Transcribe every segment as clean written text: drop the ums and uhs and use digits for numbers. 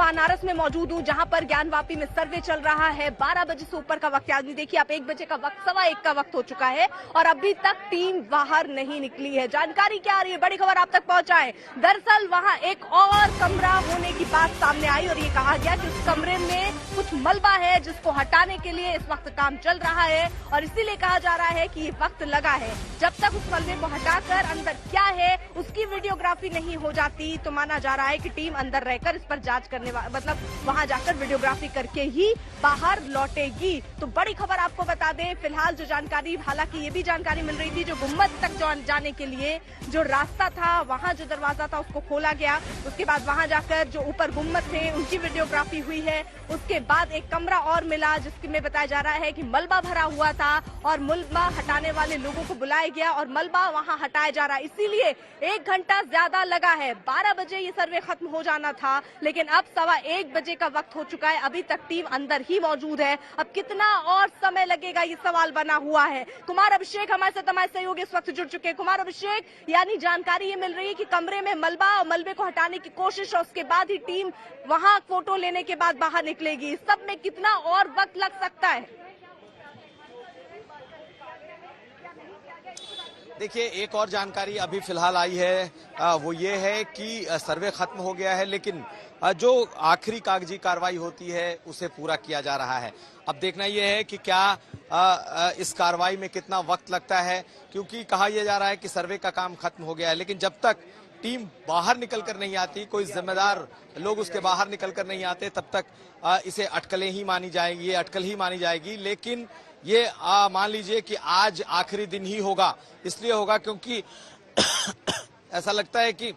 बनारस में मौजूद हूँ, जहां पर ज्ञानवापी में सर्वे चल रहा है। 12 बजे से ऊपर का वक्त आदमी देखिए आप, 1 बजे का वक्त, 1:15 का वक्त हो चुका है और अभी तक टीम बाहर नहीं निकली है। जानकारी क्या आ रही है, बड़ी खबर आप तक पहुंचाए। दरअसल वहां एक और कमरा होने की बात सामने आई और ये कहा गया कि उस कमरे में कुछ मलबा है जिसको हटाने के लिए इस वक्त काम चल रहा है और इसीलिए कहा जा रहा है कि ये वक्त लगा है। जब तक उस मलबे को हटाकर अंदर क्या है उसकी वीडियोग्राफी नहीं हो जाती तो माना जा रहा है कि टीम अंदर रहकर इस पर जांच करने मतलब वहां जाकर वीडियोग्राफी करके ही बाहर लौटेगी। तो बड़ी खबर आपको बता दें, फिलहाल जो जानकारी, हालांकि ये भी जानकारी मिल रही थी जो गुम्बद तक जाने के लिए जो रास्ता था, वहां जो दरवाजा था उसको खोला गया, उसके बाद वहां जाकर जो ऊपर गुम्बद थे उनकी वीडियोग्राफी हुई है। उसके बाद एक कमरा और मिला जिसमें बताया जा रहा है कि मलबा भरा हुआ था और मलबा हटाने वाले लोगों को बुलाया गया और मलबा वहां हटाया जा रहा है, इसीलिए 1 घंटा ज्यादा लगा है। 12 बजे ये सर्वे खत्म हो जाना था लेकिन अब 1:15 बजे का वक्त हो चुका है, अभी तक टीम अंदर ही मौजूद है। अब कितना और समय लगेगा ये सवाल बना हुआ है। कुमार अभिषेक हमारे साथ हमारे सहयोगी इस वक्त जुड़ चुके हैं। कुमार अभिषेक, यानी जानकारी ये मिल रही है कि कमरे में मलबा और मलबे को हटाने की कोशिश और उसके बाद ही टीम वहां फोटो लेने के बाद बाहर निकलेगी, इस सब में कितना और वक्त लग सकता है? देखिए, एक और जानकारी अभी फिलहाल आई है, वो ये है कि सर्वे खत्म हो गया है लेकिन जो आखिरी कागजी कार्रवाई होती है उसे पूरा किया जा रहा है। अब देखना यह है कि क्या इस कार्रवाई में कितना वक्त लगता है, क्योंकि कहा यह जा रहा है कि सर्वे का काम खत्म हो गया है लेकिन जब तक टीम बाहर निकल कर नहीं आती, कोई जिम्मेदार लोग उसके बाहर निकल कर नहीं आते, तब तक इसे अटकलें ही मानी जाएगी, ये अटकल ही मानी जाएगी। लेकिन ये मान लीजिए कि आज आखिरी दिन ही होगा, इसलिए होगा क्योंकि ऐसा लगता है कि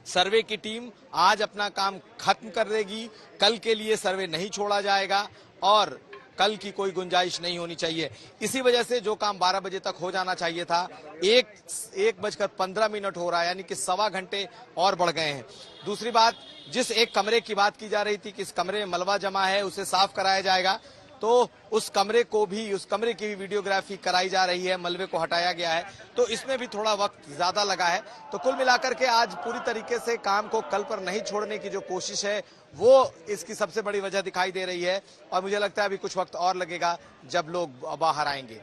सर्वे की टीम आज अपना काम खत्म कर देगी, कल के लिए सर्वे नहीं छोड़ा जाएगा और कल की कोई गुंजाइश नहीं होनी चाहिए। इसी वजह से जो काम 12 बजे तक हो जाना चाहिए था, 1:15 हो रहा है, यानी कि 1.25 घंटे और बढ़ गए हैं। दूसरी बात, जिस एक कमरे की बात की जा रही थी कि इस कमरे में मलबा जमा है उसे साफ कराया जाएगा, तो उस कमरे की भी वीडियोग्राफी कराई जा रही है, मलबे को हटाया गया है, तो इसमें भी थोड़ा वक्त ज्यादा लगा है। तो कुल मिलाकर के आज पूरी तरीके से काम को कल पर नहीं छोड़ने की जो कोशिश है वो इसकी सबसे बड़ी वजह दिखाई दे रही है और मुझे लगता है अभी कुछ वक्त और लगेगा जब लोग बाहर आएंगे।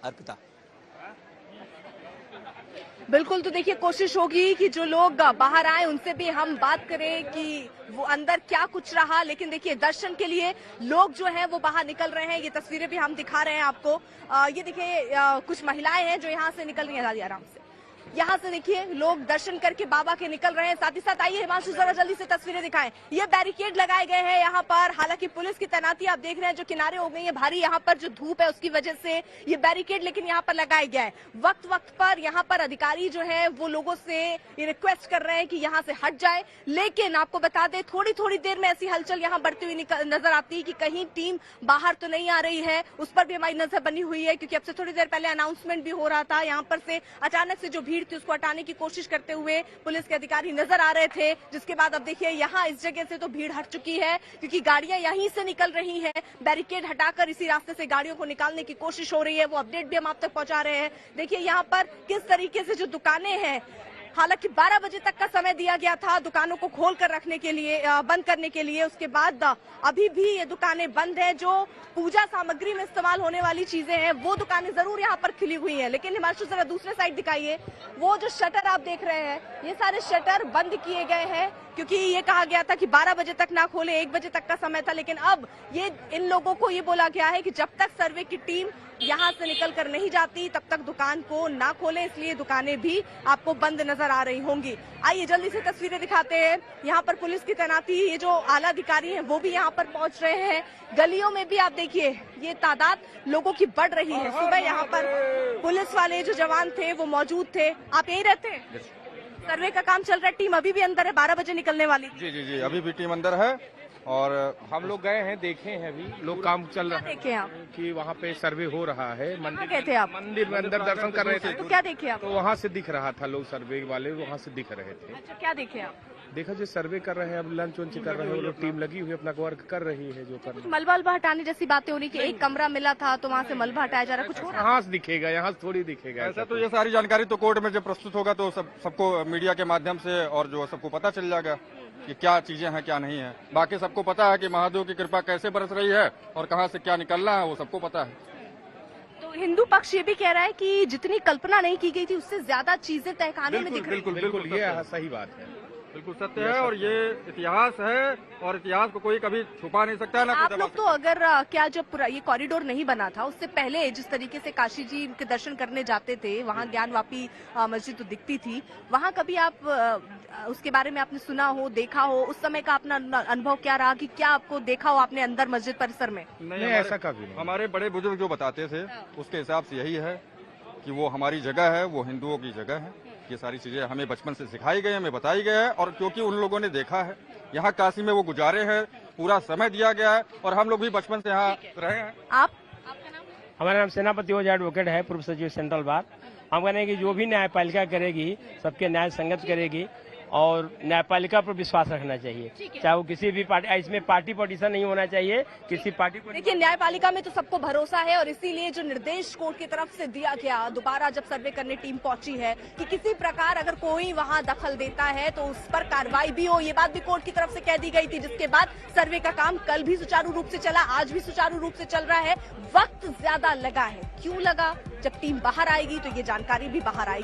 अर्पिता। बिल्कुल, तो देखिए कोशिश होगी कि जो लोग बाहर आए उनसे भी हम बात करें कि वो अंदर क्या कुछ रहा, लेकिन देखिए दर्शन के लिए लोग जो हैं वो बाहर निकल रहे हैं। ये तस्वीरें भी हम दिखा रहे हैं आपको। ये देखिए कुछ महिलाएं हैं जो यहाँ से निकल रही हैं, आराम से यहाँ से देखिए लोग दर्शन करके बाबा के निकल रहे हैं। साथ ही साथ आइए हिमांशु जरा जल्दी से तस्वीरें दिखाएं। ये बैरिकेड लगाए गए हैं यहाँ पर, हालांकि पुलिस की तैनाती आप देख रहे हैं जो किनारे हो गई है भारी, यहाँ पर जो धूप है उसकी वजह से ये बैरिकेड लेकिन यहाँ पर लगाया गया है। वक्त वक्त पर यहाँ पर अधिकारी जो है वो लोगों से ये रिक्वेस्ट कर रहे हैं कि यहाँ से हट जाए, लेकिन आपको बता दें थोड़ी थोड़ी देर में ऐसी हलचल यहाँ बढ़ती हुई नजर आती है कि कहीं टीम बाहर तो नहीं आ रही है, उस पर भी हमारी नजर बनी हुई है क्योंकि अब से थोड़ी देर पहले अनाउंसमेंट भी हो रहा था। यहाँ पर से अचानक से जो भीड़ थी उसको हटाने की कोशिश करते हुए पुलिस के अधिकारी नजर आ रहे थे, जिसके बाद अब देखिए यहाँ इस जगह से तो भीड़ हट चुकी है क्योंकि गाड़ियां यहीं से निकल रही हैं। बैरिकेड हटाकर इसी रास्ते से गाड़ियों को निकालने की कोशिश हो रही है, वो अपडेट भी हम आप तक पहुंचा रहे हैं। देखिए यहाँ पर किस तरीके से जो दुकानें हैं, हालांकि 12 बजे तक का समय दिया गया था दुकानों को खोल कर रखने के लिए, बंद करने के लिए, उसके बाद अभी भी ये दुकानें बंद हैं। जो पूजा सामग्री में इस्तेमाल होने वाली चीजें हैं वो दुकानें जरूर यहाँ पर खुली हुई हैं, लेकिन हिमांशु जरा दूसरे साइड दिखाइए, वो जो शटर आप देख रहे हैं ये सारे शटर बंद किए गए हैं क्योंकि ये कहा गया था कि 12 बजे तक ना खोले, 1 बजे तक का समय था, लेकिन अब ये इन लोगों को ये बोला गया है कि जब तक सर्वे की टीम यहाँ से निकल कर नहीं जाती तब तक दुकान को ना खोले, इसलिए दुकानें भी आपको बंद नजर आ रही होंगी। आइए जल्दी से तस्वीरें दिखाते हैं। यहाँ पर पुलिस की तैनाती, ये जो आला अधिकारी हैं वो भी यहाँ पर पहुंच रहे हैं। गलियों में भी आप देखिए ये तादाद लोगों की बढ़ रही है। सुबह यहाँ पर पुलिस वाले जो जवान थे वो मौजूद थे। आप यही रहते हैं? सर्वे का काम चल रहा है, टीम अभी भी अंदर है, 12 बजे निकलने वाली? जी, अभी भी टीम अंदर है और हम लोग गए हैं, देखे हैं, अभी लोग काम चल रहा है। देखे आप कि वहाँ पे सर्वे हो रहा है। मंदिर गए थे आप? मंदिर में अंदर दर्शन कर रहे थे। तो क्या देखे आप? तो वहाँ से दिख रहा था, लोग सर्वे वाले वहाँ से दिख रहे थे। अच्छा, क्या देखे आप? देखा जो सर्वे कर रहे हैं, अब लंच वंच कर रहे हैं, वो लोग टीम लगी हुई अपना वर्क कर रही है जो कर रही है। मलबा हटाने जैसी बातें हो रही कि एक कमरा मिला था तो वहाँ से मलबा हटाया जा रहा, कुछ हो रहा? यहाँ से दिखेगा, यहाँ से थोड़ी दिखेगा ऐसा। तो ये सारी जानकारी तो कोर्ट में जब प्रस्तुत होगा तो सबको मीडिया के माध्यम से और जो सबको पता चल जाएगा। कि क्या चीजें हैं क्या नहीं है। बाकी सबको पता है कि महादेव की कृपा कैसे बरस रही है और कहां से क्या निकलना है, वो सबको पता है। तो हिंदू पक्ष ये भी कह रहा है कि जितनी कल्पना नहीं की गई थी उससे ज्यादा चीजें तहखाने में दिख रही बिल्कुल बिल्कुल ये सही बात है, बिल्कुल सत्य है और ये इतिहास है और इतिहास को कोई कभी छुपा नहीं सकता है ना आप कोई दबा लोग तो अगर क्या जब पूरा ये कॉरिडोर नहीं बना था उससे पहले जिस तरीके से काशी जी के दर्शन करने जाते थे, वहाँ ज्ञानवापी मस्जिद तो दिखती थी, वहाँ कभी आप उसके बारे में आपने सुना हो, देखा हो, उस समय का अपना अनुभव क्या रहा कि क्या आपको देखा हो आपने अंदर मस्जिद परिसर में? नहीं, ऐसा कभी नहीं। हमारे बड़े बुजुर्ग जो बताते थे उसके हिसाब से यही है कि वो हमारी जगह है, वो हिंदुओं की जगह है। ये सारी चीजें हमें बचपन से सिखाई गई, हमें बताई गई है और क्योंकि उन लोगों ने देखा है, यहाँ काशी में वो गुजारे हैं, पूरा समय दिया गया है और हम लोग भी बचपन से यहाँ रहे हैं। आपका नाम? हमारा नाम सेनापति ओझा एडवोकेट है, पूर्व सचिव सेंट्रल बार। हम कहते हैं कि जो भी न्यायपालिका करेगी सबके न्याय संगत करेगी और न्यायपालिका पर विश्वास रखना चाहिए, चाहे वो किसी भी पार्टी, इसमें पार्टी पॉलिटिशन नहीं होना चाहिए किसी पार्टी को। देखिए न्यायपालिका में तो सबको भरोसा है और इसीलिए जो निर्देश कोर्ट की तरफ से दिया गया, दोबारा जब सर्वे करने टीम पहुंची है कि किसी प्रकार अगर कोई वहां दखल देता है तो उस पर कार्रवाई भी हो, ये बात भी कोर्ट की तरफ से कह दी गई थी, जिसके बाद सर्वे का काम कल भी सुचारू रूप से चला, आज भी सुचारू रूप से चल रहा है। वक्त ज्यादा लगा है, क्यों लगा? जब टीम बाहर आएगी तो ये जानकारी भी बाहर आएगी।